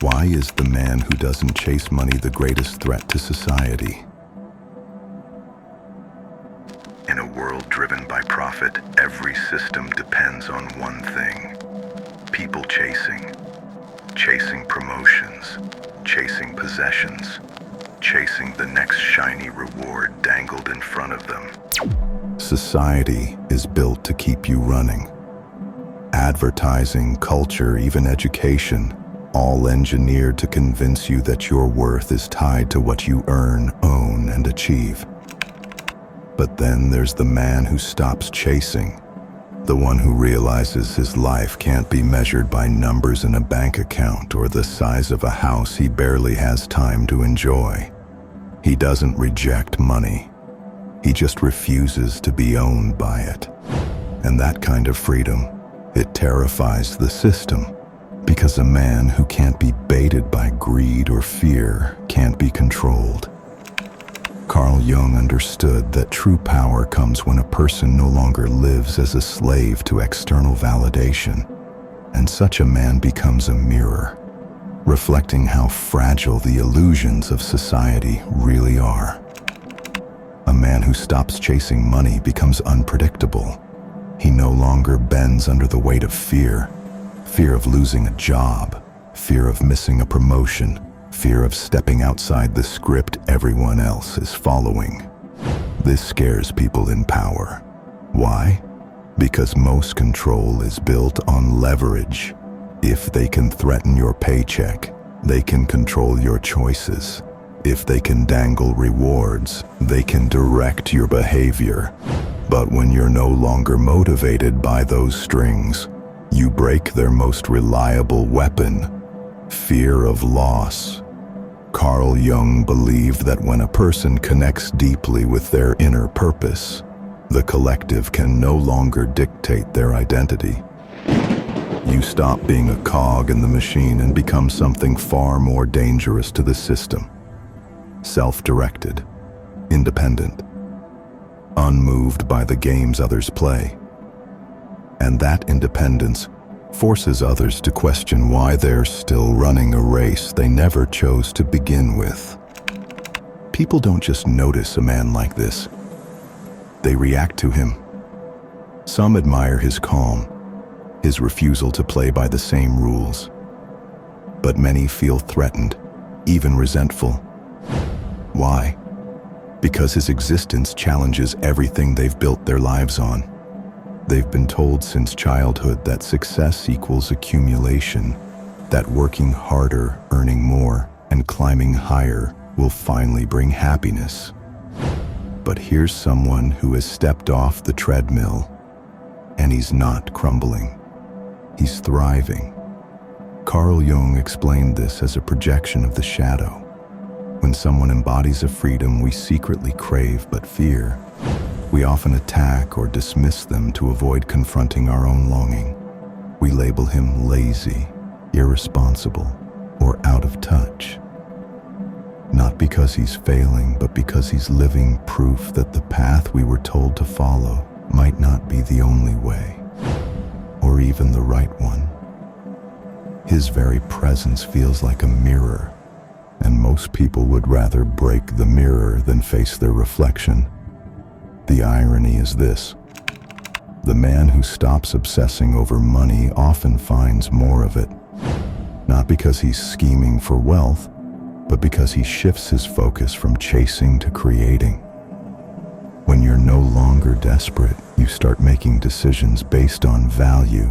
Why is the man who doesn't chase money the greatest threat to society? In a world driven by profit, every system depends on one thing: people chasing. Chasing promotions, chasing possessions, chasing the next shiny reward dangled in front of them. Society is built to keep you running. Advertising, culture, even education, all engineered to convince you that your worth is tied to what you earn, own, and achieve. But then there's the man who stops chasing, the one who realizes his life can't be measured by numbers in a bank account or the size of a house he barely has time to enjoy. He doesn't reject money. He just refuses to be owned by it. And that kind of freedom, it terrifies the system, because a man who can't be baited by greed or fear can't be controlled. Carl Jung understood that true power comes when a person no longer lives as a slave to external validation, and such a man becomes a mirror, reflecting how fragile the illusions of society really are. A man who stops chasing money becomes unpredictable. He no longer bends under the weight of fear of losing a job, fear of missing a promotion, fear of stepping outside the script everyone else is following. This scares people in power. Why? Because most control is built on leverage. If they can threaten your paycheck, they can control your choices. If they can dangle rewards, they can direct your behavior. But when you're no longer motivated by those strings, you break their most reliable weapon: fear of loss. Carl Jung believed that when a person connects deeply with their inner purpose, the collective can no longer dictate their identity. You stop being a cog in the machine and become something far more dangerous to the system: self-directed, independent, unmoved by the games others play. And that independence forces others to question why they're still running a race they never chose to begin with. People don't just notice a man like this. They react to him. Some admire his calm, his refusal to play by the same rules. But many feel threatened, even resentful. Why? Because his existence challenges everything they've built their lives on. They've been told since childhood that success equals accumulation, that working harder, earning more, and climbing higher will finally bring happiness. But here's someone who has stepped off the treadmill, and he's not crumbling. He's thriving. Carl Jung explained this as a projection of the shadow. When someone embodies a freedom we secretly crave but fear, we often attack or dismiss them to avoid confronting our own longing. We label him lazy, irresponsible, or out of touch. Not because he's failing, but because he's living proof that the path we were told to follow might not be the only way, or even the right one. His very presence feels like a mirror, and most people would rather break the mirror than face their reflection. The irony is this: the man who stops obsessing over money often finds more of it, not because he's scheming for wealth, but because he shifts his focus from chasing to creating. When you're no longer desperate, you start making decisions based on value,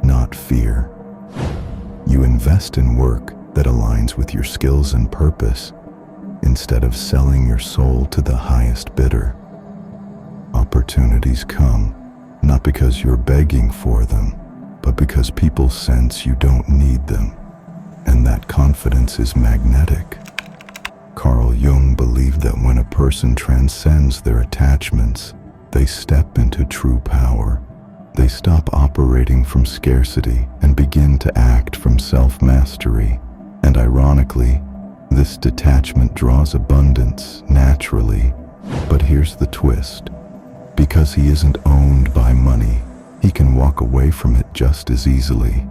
not fear. You invest in work that aligns with your skills and purpose, instead of selling your soul to the highest bidder. Opportunities come, not because you're begging for them, but because people sense you don't need them, and that confidence is magnetic. Carl Jung believed that when a person transcends their attachments, they step into true power. They stop operating from scarcity and begin to act from self-mastery. And ironically, this detachment draws abundance naturally. But here's the twist: because he isn't owned by money, he can walk away from it just as easily,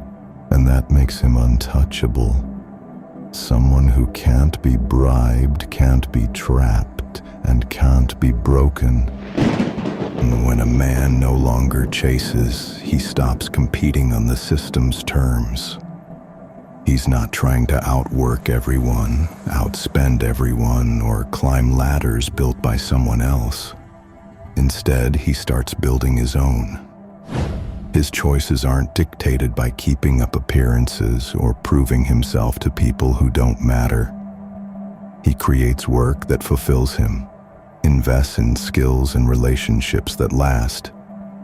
and that makes him untouchable. Someone who can't be bribed, can't be trapped, and can't be broken. And when a man no longer chases, he stops competing on the system's terms. He's not trying to outwork everyone, outspend everyone, or climb ladders built by someone else. Instead, he starts building his own. His choices aren't dictated by keeping up appearances or proving himself to people who don't matter. He creates work that fulfills him, invests in skills and relationships that last,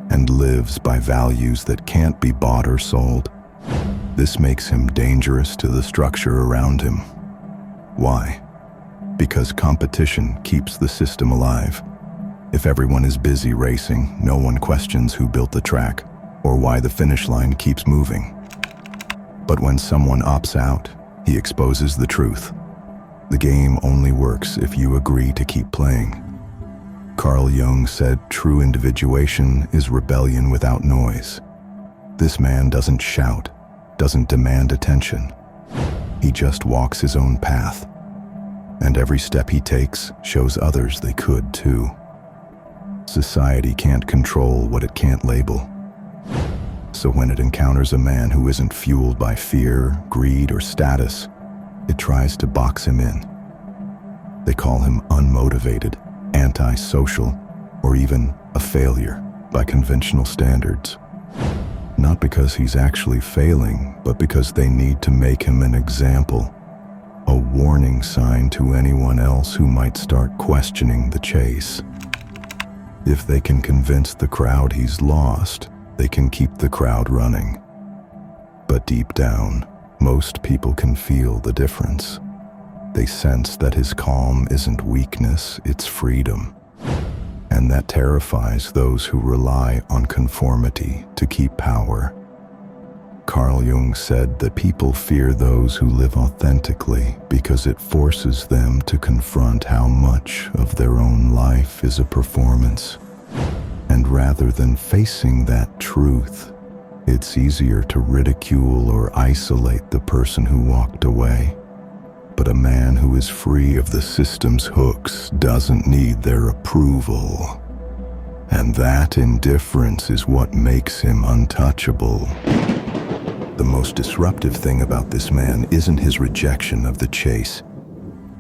and lives by values that can't be bought or sold. This makes him dangerous to the structure around him. Why? Because competition keeps the system alive. If everyone is busy racing, no one questions who built the track or why the finish line keeps moving. But when someone opts out, he exposes the truth. The game only works if you agree to keep playing. Carl Jung said true individuation is rebellion without noise. This man doesn't shout, doesn't demand attention. He just walks his own path. And every step he takes shows others they could too. Society can't control what it can't label. So when it encounters a man who isn't fueled by fear, greed, or status, it tries to box him in. They call him unmotivated, antisocial, or even a failure by conventional standards. Not because he's actually failing, but because they need to make him an example, a warning sign to anyone else who might start questioning the chase. If they can convince the crowd he's lost, they can keep the crowd running. But deep down, most people can feel the difference. They sense that his calm isn't weakness, it's freedom. And that terrifies those who rely on conformity to keep power. Carl Jung said that people fear those who live authentically because it forces them to confront how much of their own life is a performance. And rather than facing that truth, it's easier to ridicule or isolate the person who walked away. But a man who is free of the system's hooks doesn't need their approval. And that indifference is what makes him untouchable. The most disruptive thing about this man isn't his rejection of the chase.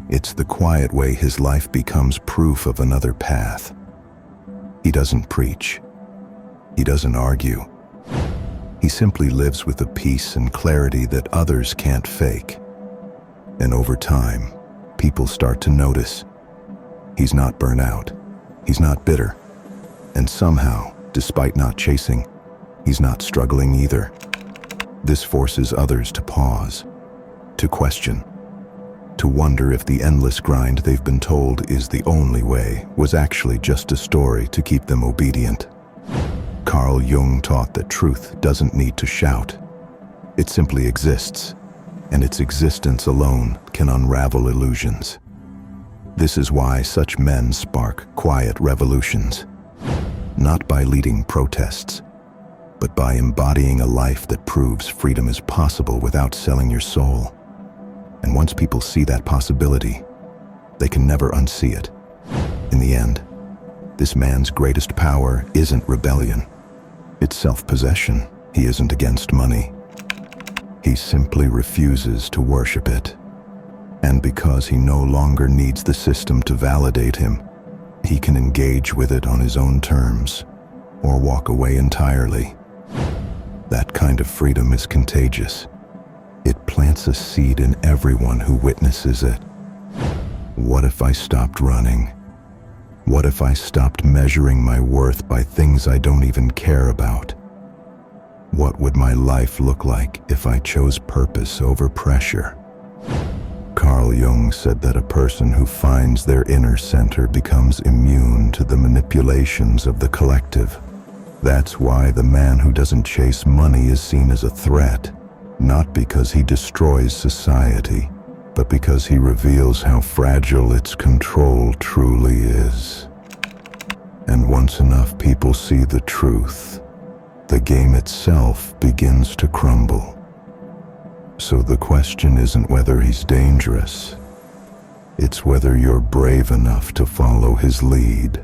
It's the quiet way his life becomes proof of another path. He doesn't preach. He doesn't argue. He simply lives with a peace and clarity that others can't fake. And over time, people start to notice. He's not burnt out. He's not bitter. And somehow, despite not chasing, he's not struggling either. This forces others to pause, to question, to wonder if the endless grind they've been told is the only way was actually just a story to keep them obedient. Carl Jung taught that truth doesn't need to shout. It simply exists. And its existence alone can unravel illusions. This is why such men spark quiet revolutions, not by leading protests, but by embodying a life that proves freedom is possible without selling your soul. And once people see that possibility, they can never unsee it. In the end, this man's greatest power isn't rebellion, it's self-possession. He isn't against money. He simply refuses to worship it. And because he no longer needs the system to validate him, he can engage with it on his own terms, or walk away entirely. That kind of freedom is contagious. It plants a seed in everyone who witnesses it. What if I stopped running? What if I stopped measuring my worth by things I don't even care about? What would my life look like if I chose purpose over pressure? Carl Jung said that a person who finds their inner center becomes immune to the manipulations of the collective. That's why the man who doesn't chase money is seen as a threat, not because he destroys society, but because he reveals how fragile its control truly is. And once enough people see the truth, the game itself begins to crumble. So the question isn't whether he's dangerous. It's whether you're brave enough to follow his lead.